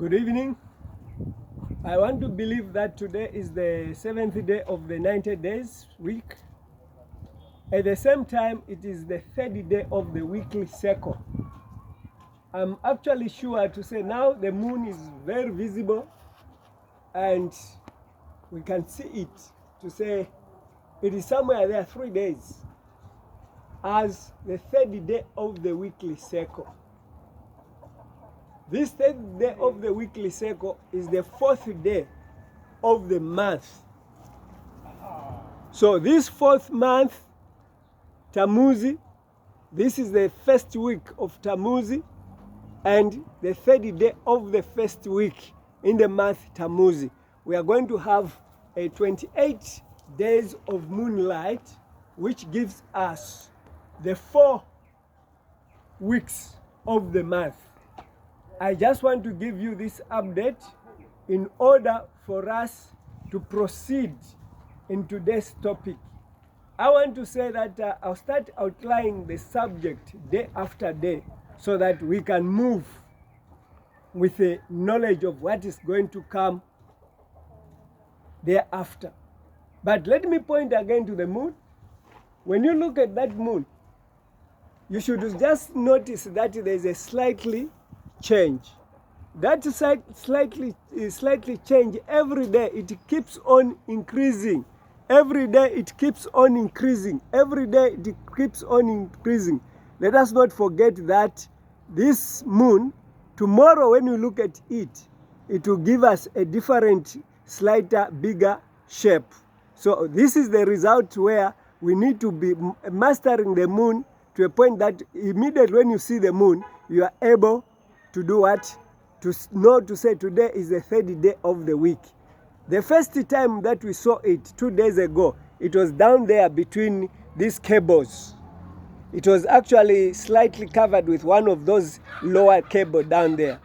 Good evening. I want to believe that today is the 7th day of the 90 days week. At the same time, it is the 3rd day of the weekly cycle. I'm actually sure to say now the moon is very visible and we can see it, to say it is somewhere there 3 days as the 3rd day of the weekly cycle. This 3rd day of the weekly cycle is the 4th day of the month. So this 4th month, Tamuzi, this is the first week of Tamuzi and the 3rd day of the first week in the month Tamuzi. We are going to have a 28 days of moonlight, which gives us the 4 weeks of the month. I just want to give you this update in order for us to proceed in today's topic. I want to say that I'll start outlining the subject day after day so that we can move with the knowledge of what is going to come thereafter. But let me point again to the moon. When you look at that moon, you should just notice that there is a slightly change. That slightly change every day. It keeps on increasing. Every day it keeps on increasing. Every day it keeps on increasing. Let us not forget that this moon, tomorrow when you look at it, it will give us a different, slighter, bigger shape. So this is the result where we need to be mastering the moon to a point that immediately when you see the moon, you are able to do what? To know to say today is the 3rd day of the week. The first time that we saw it 2 days ago, it was down there between these cables. It was actually slightly covered with one of those lower cables down there.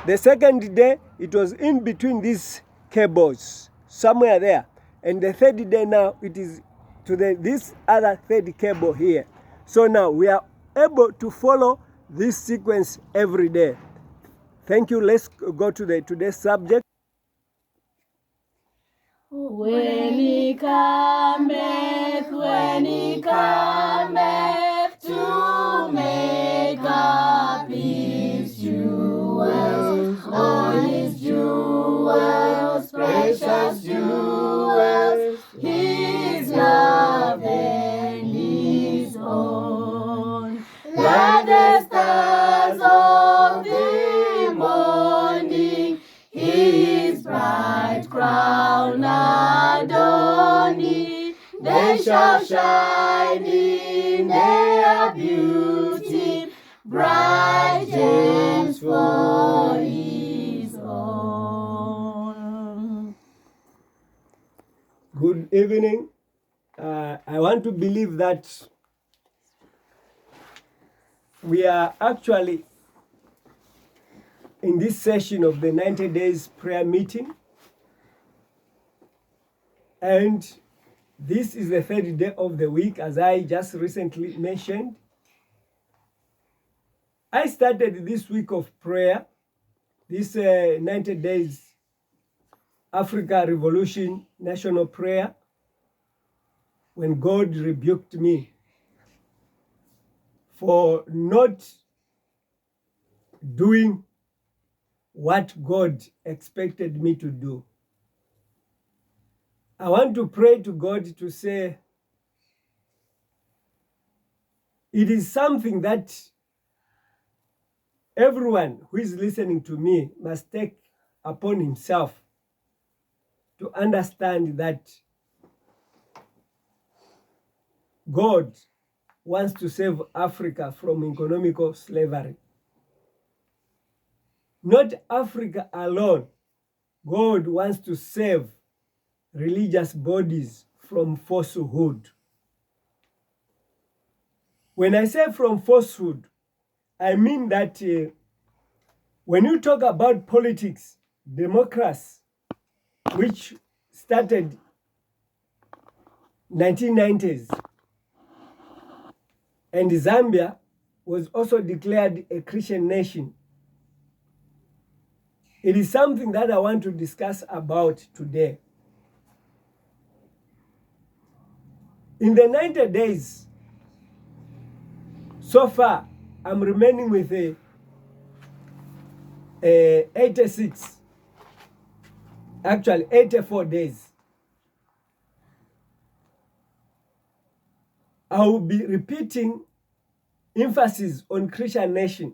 The second day, it was in between these cables, somewhere there. And the 3rd day now, it is to this other 3rd cable here. So now we are able to follow this sequence every day. Thank you. Let's go to today's subject. When he cometh to make up his jewels, all his jewels, precious jewels, his love and his own. Like the stars of the morning, his bright crown adorning, they shall shine in their beauty, bright gems for his own. Good evening. I want to believe that we are actually in this session of the 90 days prayer meeting. And this is the 3rd day of the week, as I just recently mentioned. I started this week of prayer, this 90 days Africa Revolution National Prayer, when God rebuked me for not doing what God expected me to do. I want to pray to God to say, it is something that everyone who is listening to me must take upon himself to understand that God wants to save Africa from economical slavery. Not Africa alone. God wants to save religious bodies from falsehood. When I say from falsehood, I mean that when you talk about politics, democracy, which started 1990s, and Zambia was also declared a Christian nation. It is something that I want to discuss about today. In the 90 days, so far, I'm remaining with a 86, actually 84 days. I will be repeating emphasis on Christian nation,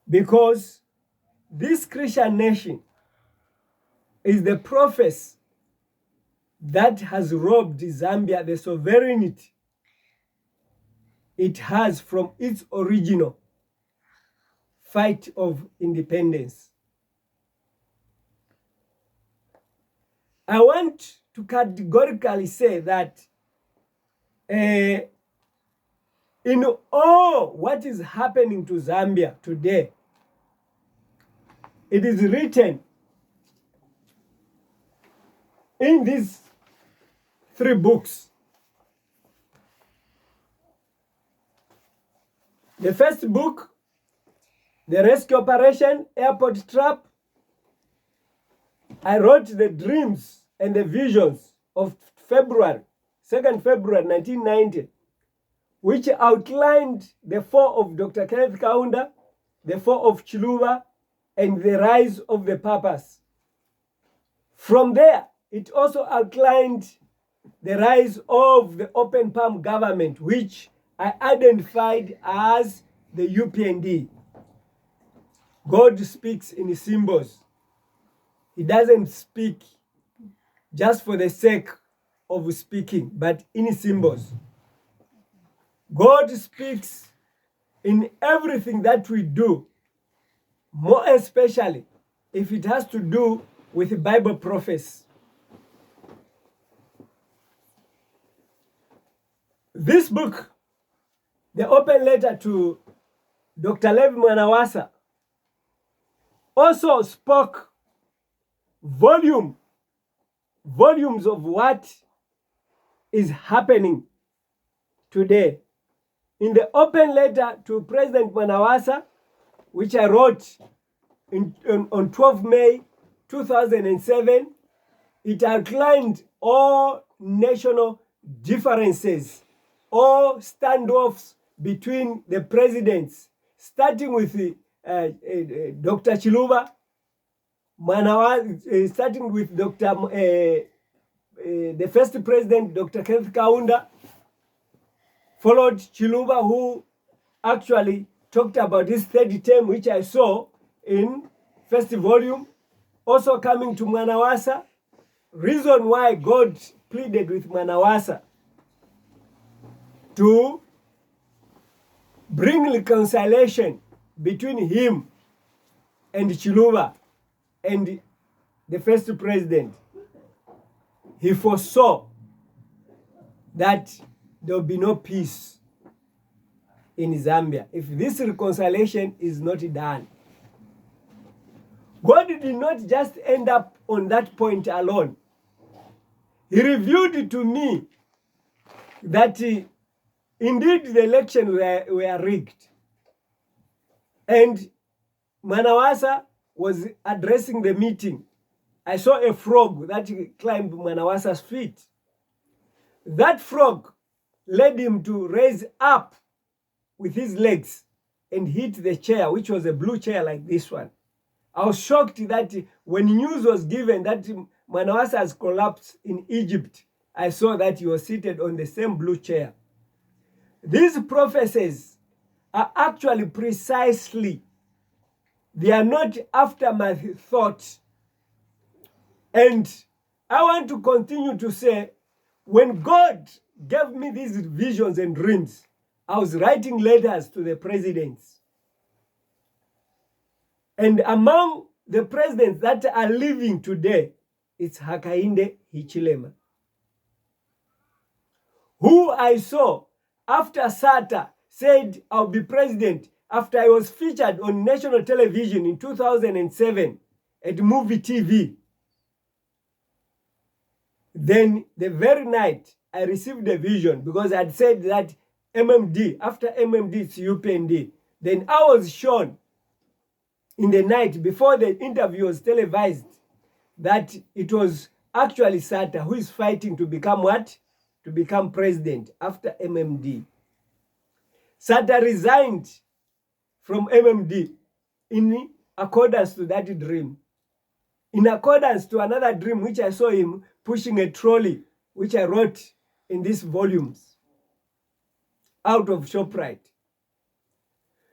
because this Christian nation is the prophecy that has robbed Zambia the sovereignty it has from its original fight of independence. I want to categorically say that in all what is happening to Zambia today, it is written in these 3 books. The first book, The Rescue Operation, Airport Trap. I wrote the dreams and the visions of February, 2nd February 1990, which outlined the fall of Dr. Kenneth Kaunda, the fall of Chiluba, and the rise of the Papas. From there, it also outlined the rise of the Open Palm government, which I identified as the UPND. God speaks in symbols. He doesn't speak just for the sake of speaking, but in symbols. God speaks in everything that we do, more especially if it has to do with Bible prophecy. This book, the open letter to Dr. Levi Mwanawasa, also spoke volumes of what is happening today. In the open letter to President Mwanawasa, which I wrote on 12 May 2007, it outlined all national differences, all standoffs between the presidents, starting with Dr. Chiluba, starting with the first president, Dr. Kenneth Kaunda, followed Chiluba, who actually talked about his 3rd term, which I saw in first volume. Also coming to Mwanawasa, reason why God pleaded with Mwanawasa to bring reconciliation between him and Chiluba and the first president. He foresaw that there will be no peace in Zambia if this reconciliation is not done. God did not just end up on that point alone. He revealed to me that indeed the elections were rigged. And Mwanawasa was addressing the meeting. I saw a frog that climbed Mwanawasa's feet. That frog led him to raise up with his legs and hit the chair, which was a blue chair like this one. I was shocked that when news was given that Mwanawasa has collapsed in Egypt, I saw that he was seated on the same blue chair. These prophecies are actually precisely, they are not aftermath thought. And I want to continue to say, when God gave me these visions and dreams, I was writing letters to the presidents. And among the presidents that are living today, it's Hakainde Hichilema, who I saw after Sata said, I'll be president, after I was featured on national television in 2007 at Movie TV. Then the very night, I received a vision because I'd said that MMD, after MMD, it's UPND. Then I was shown in the night before the interview was televised that it was actually Sata who is fighting to become what? To become president after MMD. Sata resigned from MMD in accordance to that dream. In accordance to another dream which I saw him pushing a trolley, which I wrote in these volumes out of ShopRite.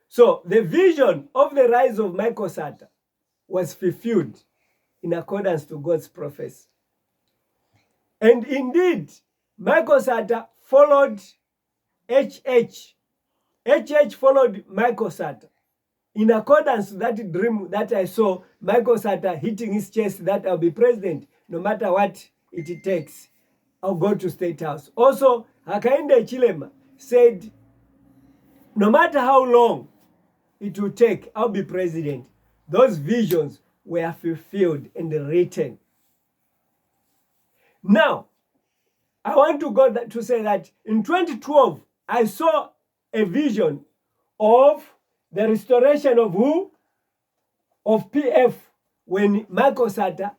So the vision of the rise of Michael Sata was fulfilled in accordance to God's prophecy. And indeed, Michael Sata followed HH. HH followed Michael Sata. In accordance to that dream that I saw, Michael Sata hitting his chest that I'll be president, no matter what it takes. I'll go to State House. Also, Hakainde Chilema said, no matter how long it will take, I'll be president. Those visions were fulfilled and written. Now, I want to go to say that in 2012, I saw a vision of the restoration of who? Of PF, when Michael Sata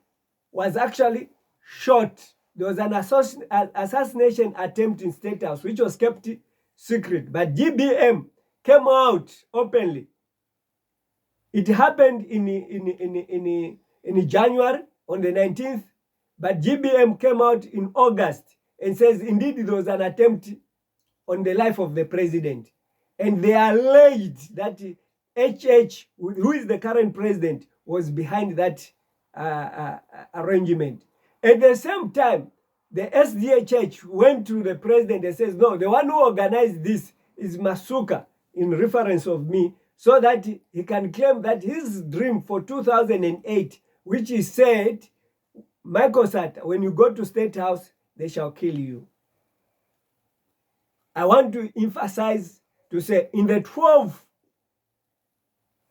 was actually shot. There was an assassination attempt in State House, which was kept secret. But GBM came out openly. It happened in January on the 19th, but GBM came out in August and says, indeed, there was an attempt on the life of the president. And they alleged that HH, who is the current president, was behind that arrangement. At the same time, the SDHH went to the president and says, no, the one who organized this is Masuka, in reference of me, so that he can claim that his dream for 2008, which he said, Michael Sata, when you go to State House, they shall kill you. I want to emphasize to say in the 12,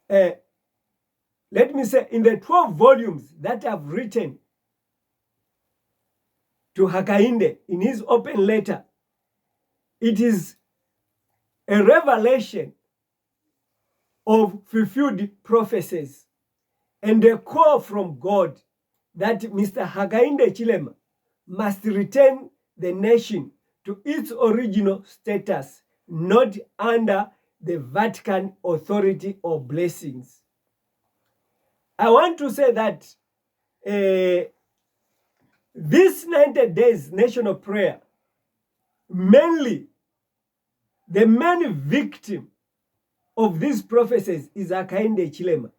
let me say in the 12 volumes that I've written to Hakainde in his open letter, it is a revelation of fulfilled prophecies and a call from God that Mr. Hakainde Chilema must return the nation to its original status, not under the Vatican authority or blessings. I want to say that this 90 days national prayer, mainly the main victim of these prophecies is Hakainde Chilema,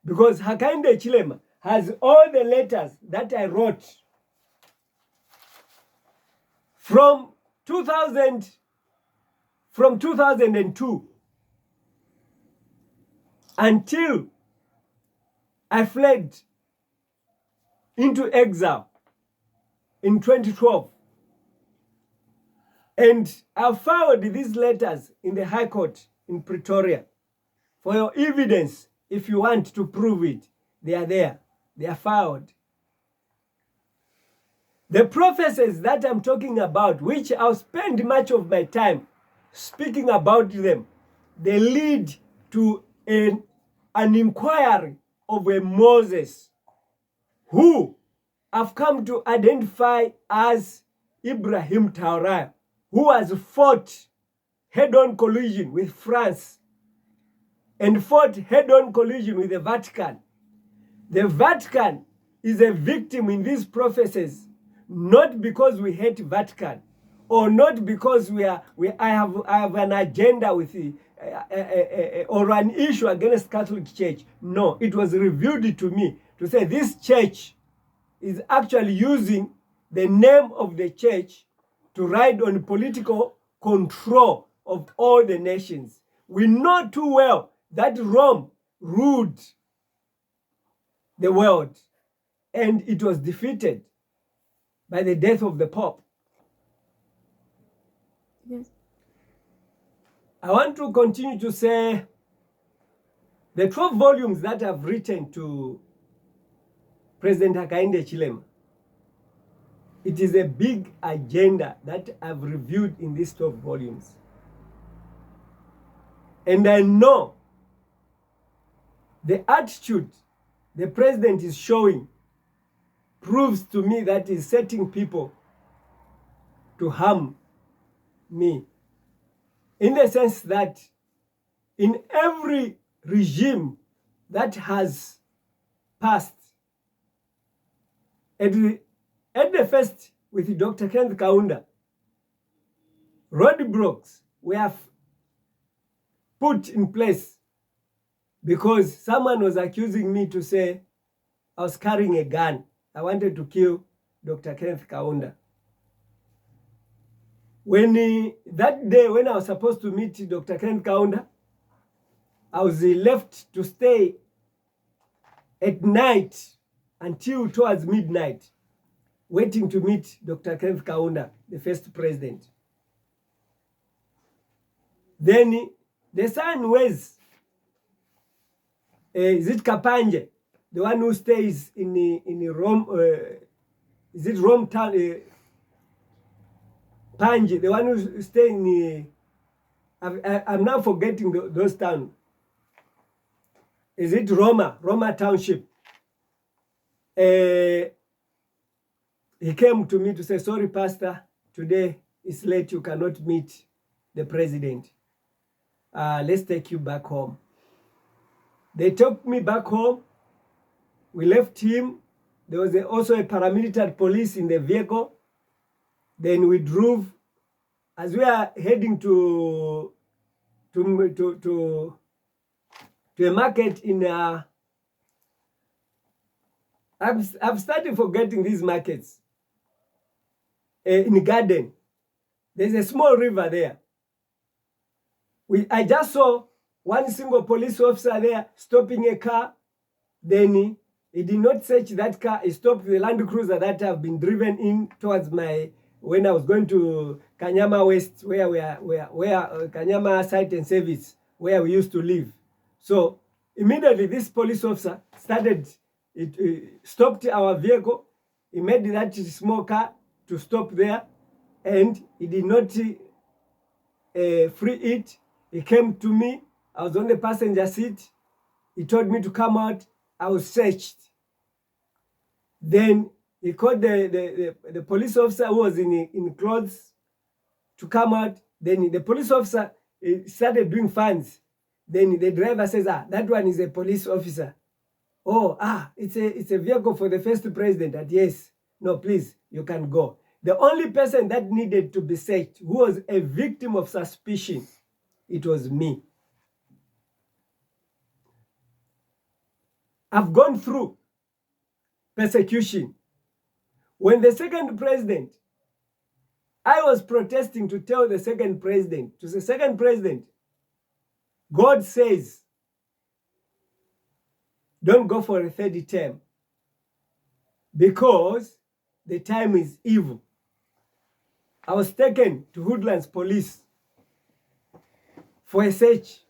because Hakainde Chilema has all the letters that I wrote from 2002 until I fled into exile in 2012. And I found these letters in the High Court in Pretoria. For your evidence, if you want to prove it, they are there. They are found. The prophecies that I'm talking about, which I'll spend much of my time speaking about them, they lead to an inquiry of a Moses who I've come to identify as Ibrahim Traoré, who has fought head-on collision with France and fought head-on collision with the Vatican. The Vatican is a victim in these prophecies, not because we hate Vatican, or not because I have an agenda with or an issue against Catholic Church. No, it was revealed to me to say this church is actually using the name of the church to ride on political control of all the nations. We know too well that Rome ruled the world, and it was defeated by the death of the Pope. Yes. I want to continue to say the 12 volumes that I've written to President Hakainde Chilema, it is a big agenda that I've reviewed in these 12 volumes. And I know The attitude the president is showing proves to me that he's setting people to harm me. In the sense that in every regime that has passed, at the first with Dr. Kenneth Kaunda, roadblocks were put in place because someone was accusing me to say I was carrying a gun. I wanted to kill Dr. Kenneth Kaunda. That day when I was supposed to meet Dr. Kenneth Kaunda, I was left to stay at night until towards midnight, waiting to meet Dr. Kenneth Kaunda, the first president. Then the son was, is it Kapanje, the one who stays in Rome, is it Rome town, Panji, the one who stays in, I'm now forgetting those towns. Is it Roma Township? He came to me to say, sorry, Pastor, today it's late, you cannot meet the president. Let's take you back home. They took me back home. We left him. There was also a paramilitary police in the vehicle. Then we drove, as we are heading to a market in I've started forgetting these markets. In Garden, there's a small river there. I just saw one single police officer there stopping a car. Then he did not search that car. He stopped the Land Cruiser that have been driven in towards when I was going to Kanyama West, where Kanyama Site and Service, where we used to live. So immediately this police officer stopped our vehicle. He made that small car to stop there, and he did not free it. He came to me. I was on the passenger seat. He told me to come out. I was searched. Then he called the police officer who was in clothes to come out. Then the police officer started doing fans. Then the driver says, that one is a police officer. Oh, it's a vehicle for the first president. That yes, no, please, you can go. The only person that needed to be searched, who was a victim of suspicion, it was me. I've gone through persecution. When the second president, I was protesting to tell the second president, God says, don't go for a third term because the time is evil. I was taken to Hoodlands Police for a search.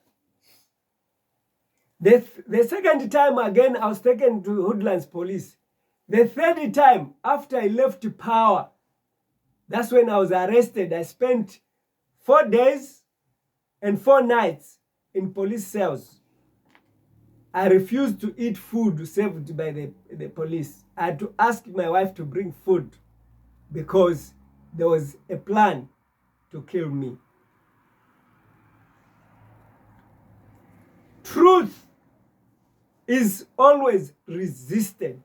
The second time again, I was taken to Hoodlands Police. The third time, after I left power, that's when I was arrested. I spent 4 days and 4 nights in police cells. I refused to eat food served by the police. I had to ask my wife to bring food because there was a plan to kill me. Truth is always resisted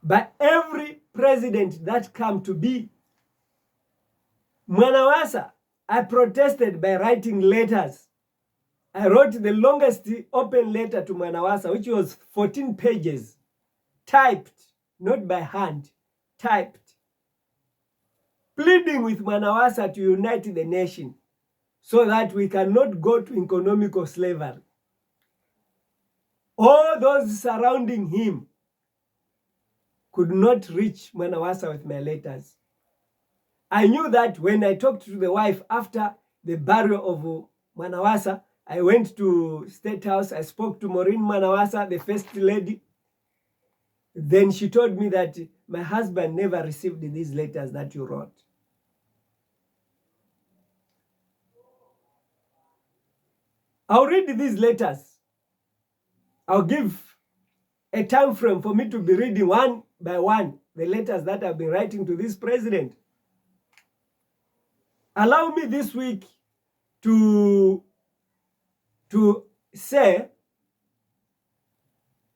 by every president that come to be. Mwanawasa, I protested by writing letters. I wrote the longest open letter to Mwanawasa, which was 14 pages, typed, not by hand, typed, pleading with Mwanawasa to unite the nation so that we cannot go to economical slavery. All those surrounding him could not reach Mwanawasa with my letters. I knew that when I talked to the wife after the burial of Mwanawasa, I went to State House. I spoke to Maureen Mwanawasa, the First Lady. Then she told me that my husband never received these letters that you wrote. I'll read these letters. I'll give a time frame for me to be reading one by one the letters that I've been writing to this president. Allow me this week to say,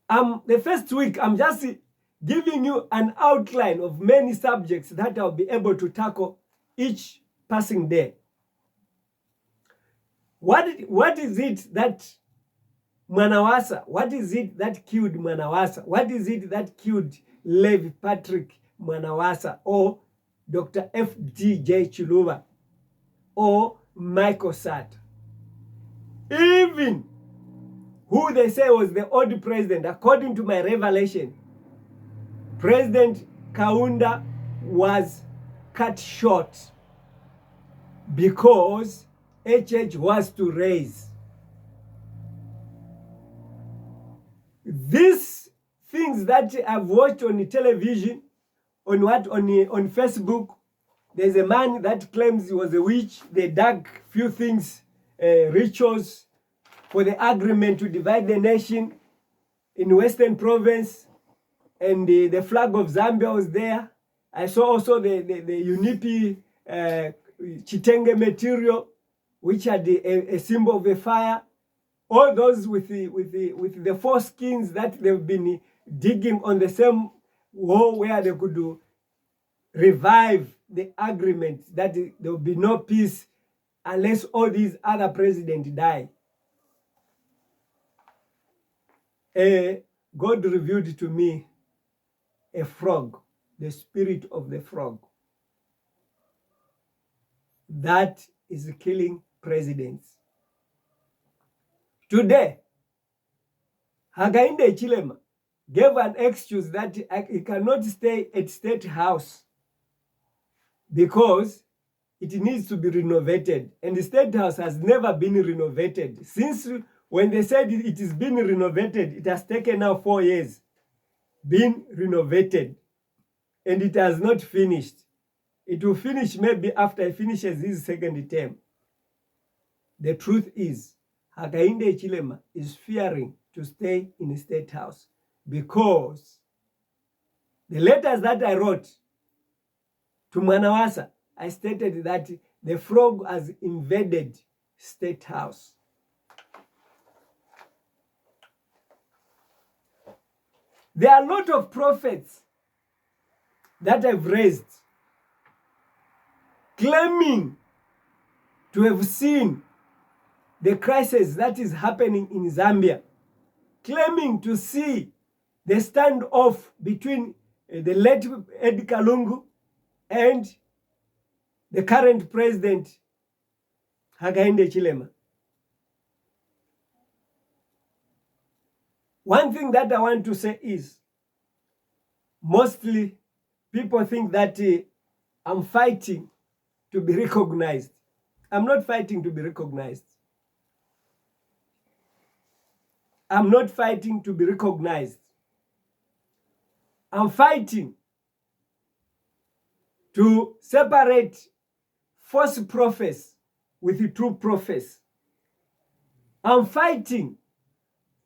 the first week, I'm just giving you an outline of many subjects that I'll be able to tackle each passing day. What is it that Mwanawasa, what is it that killed Mwanawasa? What is it that killed Levi Patrick Mwanawasa or Dr. F.D.J. Chiluba or Michael Sata? Even who they say was the old president, according to my revelation, President Kaunda was cut short because HH was to raise. These things that I've watched on the television, on Facebook, there's a man that claims he was a witch. They dug few things, rituals for the agreement to divide the nation in Western Province, and the flag of Zambia was there. I saw also the Unipi Chitenge material, which had a symbol of a fire. All those with the four skins that they've been digging on the same wall where they could revive the agreement that there will be no peace unless all these other presidents die. God revealed to me a frog, the spirit of the frog, that is killing presidents. Today, Hakainde Hichilema gave an excuse that he cannot stay at State House because it needs to be renovated. And the State House has never been renovated. Since when they said it is being renovated, it has taken now 4 years been renovated. And it has not finished. It will finish maybe after he finishes his second term. The truth is, Hakainde Hichilema is fearing to stay in the State House because the letters that I wrote to Mwanawasa, I stated that the frog has invaded State House. There are a lot of prophets that I've raised claiming to have seen the crisis that is happening in Zambia, claiming to see the standoff between the late Ed Kalungu and the current president, Hakainde Hichilema. One thing that I want to say is, mostly people think that I'm fighting to be recognized. I'm not fighting to be recognized. I'm not fighting to be recognized. I'm fighting to separate false prophets with the true prophets. I'm fighting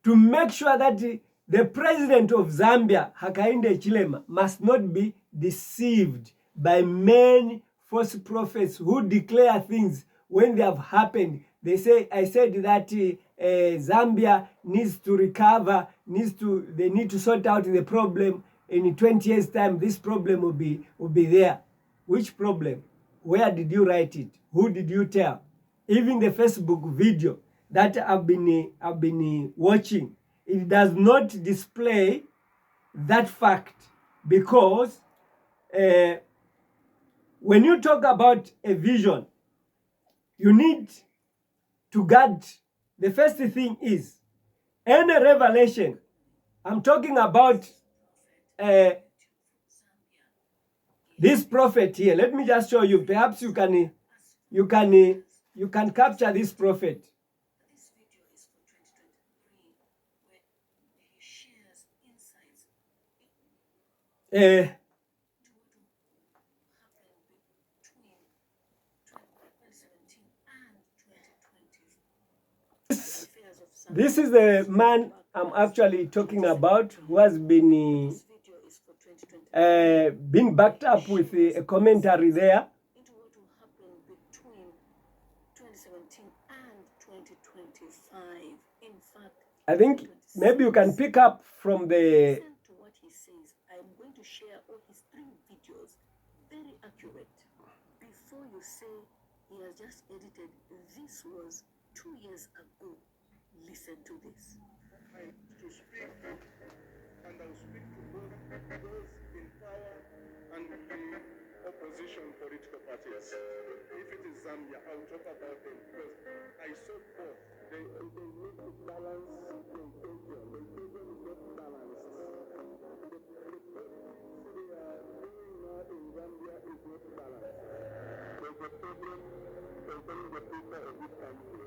to make sure that the president of Zambia, Hakainde Hichilema, must not be deceived by many false prophets who declare things when they have happened. They say, I said that Zambia needs to recover, they need to sort out the problem. In 20 years' time, this problem will be there. Which problem? Where did you write it? Who did you tell? Even the Facebook video that I've been watching, it does not display that fact, because when you talk about a vision, you need to guard. The first thing is any revelation. I'm talking about this prophet here. Let me just show you. Perhaps you can capture this prophet. This video is for 2023, where he shares insights to what happened between 2017 and 2020. This is the man I'm actually talking about, who has been backed up with a commentary there. Into what will happen between 2017 and 2025. In fact, I think maybe you can pick up from the... listen to what he says. I'm going to share all his 3 videos, very accurate. Before you say he has just edited, this was 2 years ago. Listen to this. To speak, and I'll speak to both those in power and the opposition political parties. If it is Zambia, I'll talk about them because I saw both. They need to balance the equation. The equation is not balanced. The politics they are doing now in Zambia is not balanced. There's a problem concerning the people of this country.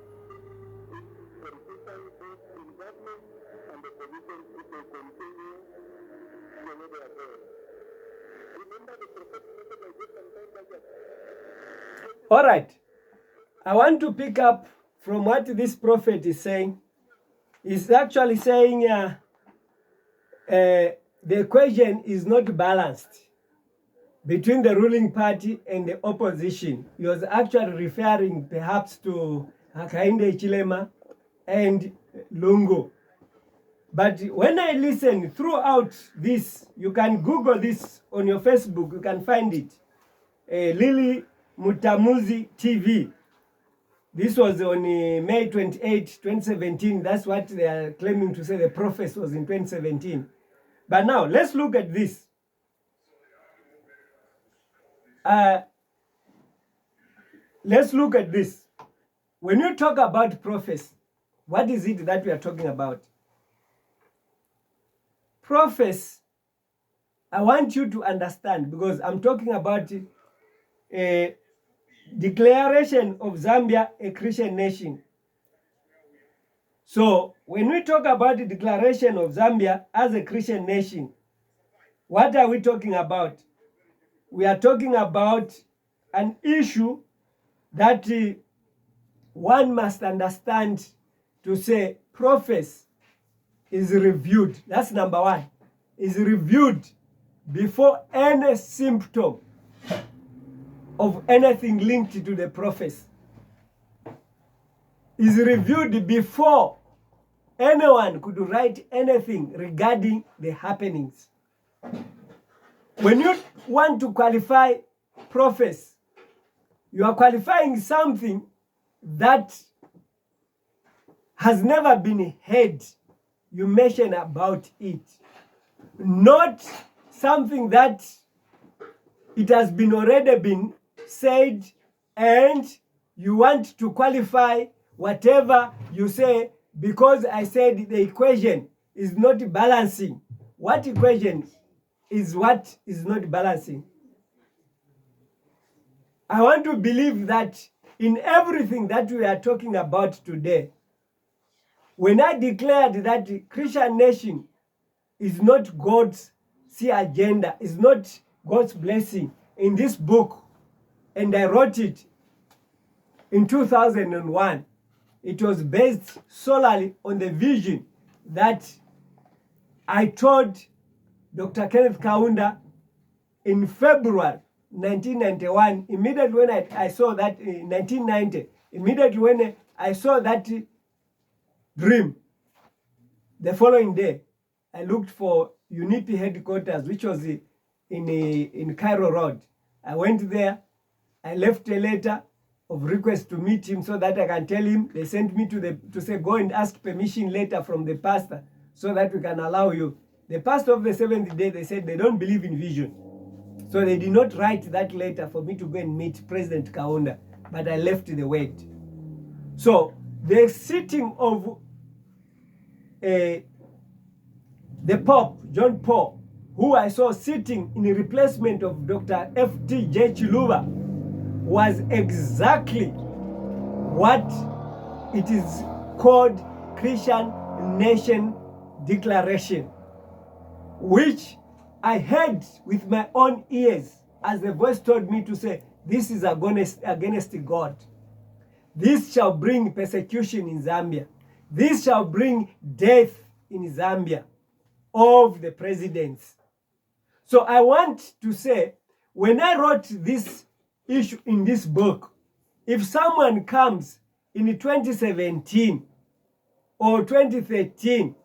Politicians both in government and the opposition, if they continue the way they are going. Remember the prophetic message I gave some time back. All right. I want to pick up from what this prophet is saying. He's actually saying the equation is not balanced between the ruling party and the opposition. He was actually referring perhaps to Hakainde Chilema and Lungo. But when I listen throughout this, you can Google this on your Facebook, you can find it. Lily Mutamuzi TV. This was on May 28, 2017. That's what they are claiming to say the prophet was in 2017. But now, let's look at this. Let's look at this. When you talk about prophets, what is it that we are talking about? Prophets, I want you to understand, because I'm talking about a declaration of Zambia a Christian nation. So when we talk about the declaration of Zambia as a Christian nation, what are we talking about? We are talking about an issue that one must understand to say prophets is reviewed. That's number one. Is reviewed before any symptom of anything linked to the prophets. Is reviewed before anyone could write anything regarding the happenings. When you want to qualify prophets, you are qualifying something that has never been heard. You mention about it. Not something that it has been already been said and you want to qualify whatever you say because I said the equation is not balancing. What equation is what is not balancing? I want to believe that in everything that we are talking about today, when I declared that the Christian nation is not God's agenda, is not God's blessing in this book, and I wrote it in 2001, it was based solely on the vision that I told Dr. Kenneth Kaunda in February 1991, immediately when I saw that in 1990, immediately when I saw that dream, the following day, I looked for UNIP headquarters, which was in Cairo Road. I went there, I left a letter of request to meet him so that I can tell him. They sent me to say, go and ask permission later from the pastor so that we can allow you. The pastor of the seventh day, they said they don't believe in vision. So they did not write that letter for me to go and meet President Kaunda, but I left the word. So the sitting of the Pope, John Paul, who I saw sitting in replacement of Dr. F.T.J. Chiluba, was exactly what it is called Christian Nation Declaration, which I heard with my own ears as the voice told me to say, this is against God. This shall bring persecution in Zambia. this shall bring death in Zambia of the presidents. So I want to say, when I wrote this issue in this book, if someone comes in 2017 or 2013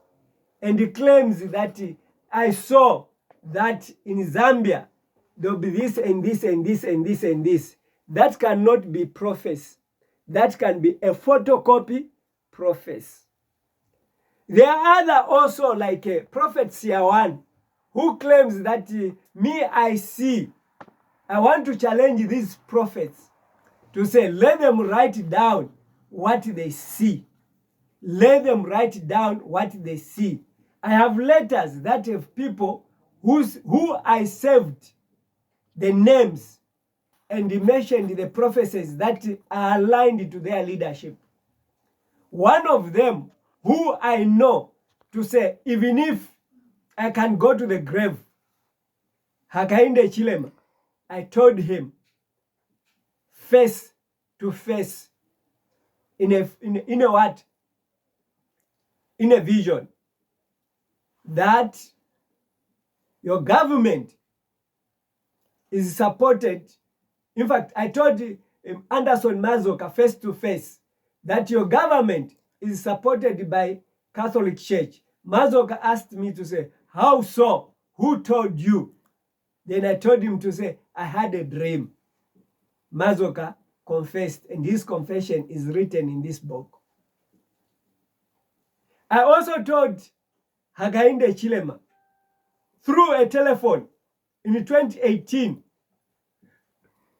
and claims that I saw that in Zambia there'll be this and this and this and this and this, that cannot be prophecy. That can be a photocopy prophecy. There are other also like Prophet Siawan, who claims that me I see. I want to challenge these prophets to say, let them write down what they see. Let them write down what they see. I have letters that have people who I saved the names and mentioned the prophecies that are aligned to their leadership. One of them, who I know to say, even if I can go to the grave, Hakainde Chilema, I told him face to face in a what? In a vision, that your government is supported. In fact, I told Anderson Mazoka face to face that your government is supported by Catholic Church. Mazoka asked me to say, how so? Who told you? Then I told him to say, I had a dream. Mazoka confessed, and his confession is written in this book. I also told Hakainde Chilema through a telephone in 2018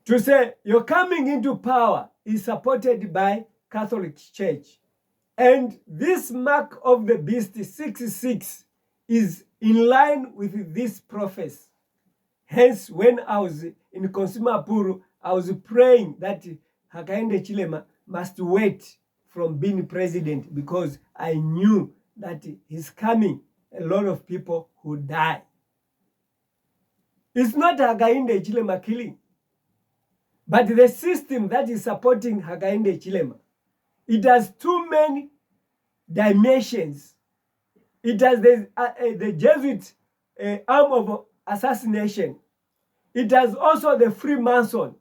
to say, your coming into power is supported by Catholic Church. And this mark of the beast 66 is in line with this prophecy. Hence, when I was in Consumer Puru, I was praying that Hakainde Chilema must wait from being president, because I knew that he's coming, a lot of people who die. It's not Hakainde Chilema killing, but the system that is supporting Hakainde Chilema. It has too many dimensions. It has the Jesuits arm of assassination. It has also the Freemason.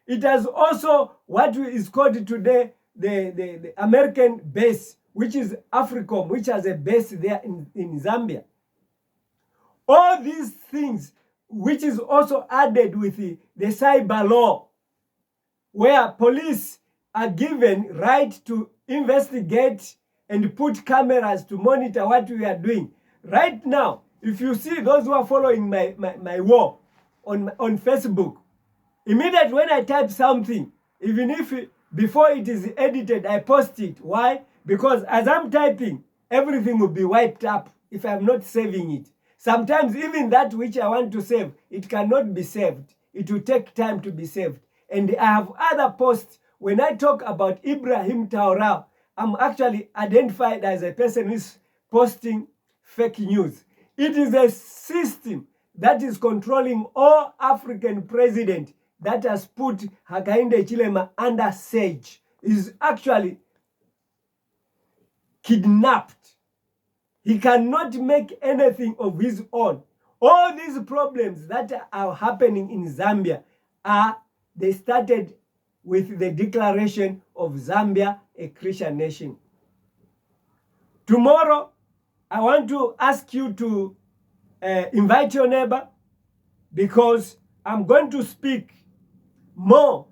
It has also what is called today the American base, which is AFRICOM, which has a base there in Zambia. All these things, which is also added with the cyber law, where police are given right to investigate and put cameras to monitor what we are doing. Right now, if you see those who are following my war on Facebook, immediately when I type something, even if before it is edited, I post it. Why? Because as I'm typing, everything will be wiped up if I'm not saving it. Sometimes even that which I want to save, it cannot be saved. It will take time to be saved. And I have other posts. When I talk about Ibrahim Traoré, I'm actually identified as a person who is posting fake news. It is a system that is controlling all African presidents that has put Hakainde Chilema under siege. Is actually kidnapped. He cannot make anything of his own. All these problems that are happening in Zambia they started with the declaration of Zambia a Christian nation. Tomorrow, I want to ask you to invite your neighbor, because I'm going to speak more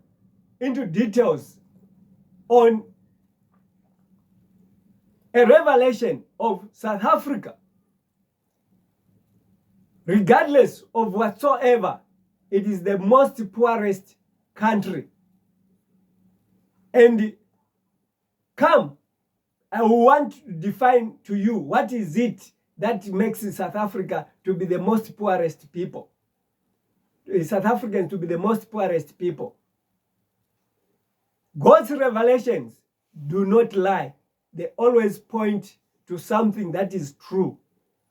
into details on a revelation of South Africa. Regardless of whatsoever, it is the most poorest country. And come, I want to define to you what is it that makes South Africa to be the most poorest people. South Africans to be the most poorest people. God's revelations do not lie. They always point to something that is true.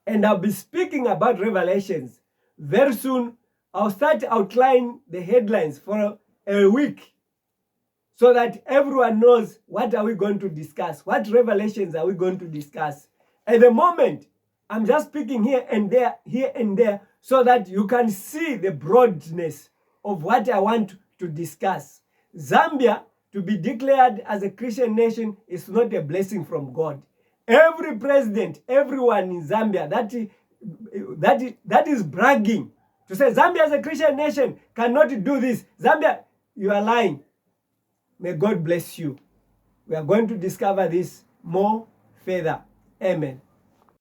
And I'll be speaking about revelations. Very soon, I'll start outlining the headlines for a week, so that everyone knows what are we going to discuss, what revelations are we going to discuss. At the moment, I'm just speaking here and there, so that you can see the broadness of what I want to discuss. Zambia, to be declared as a Christian nation, is not a blessing from God. Every president, everyone in Zambia that is bragging to say Zambia as a Christian nation cannot do this. Zambia, you are lying. May God bless you. We are going to discover this more further. Amen.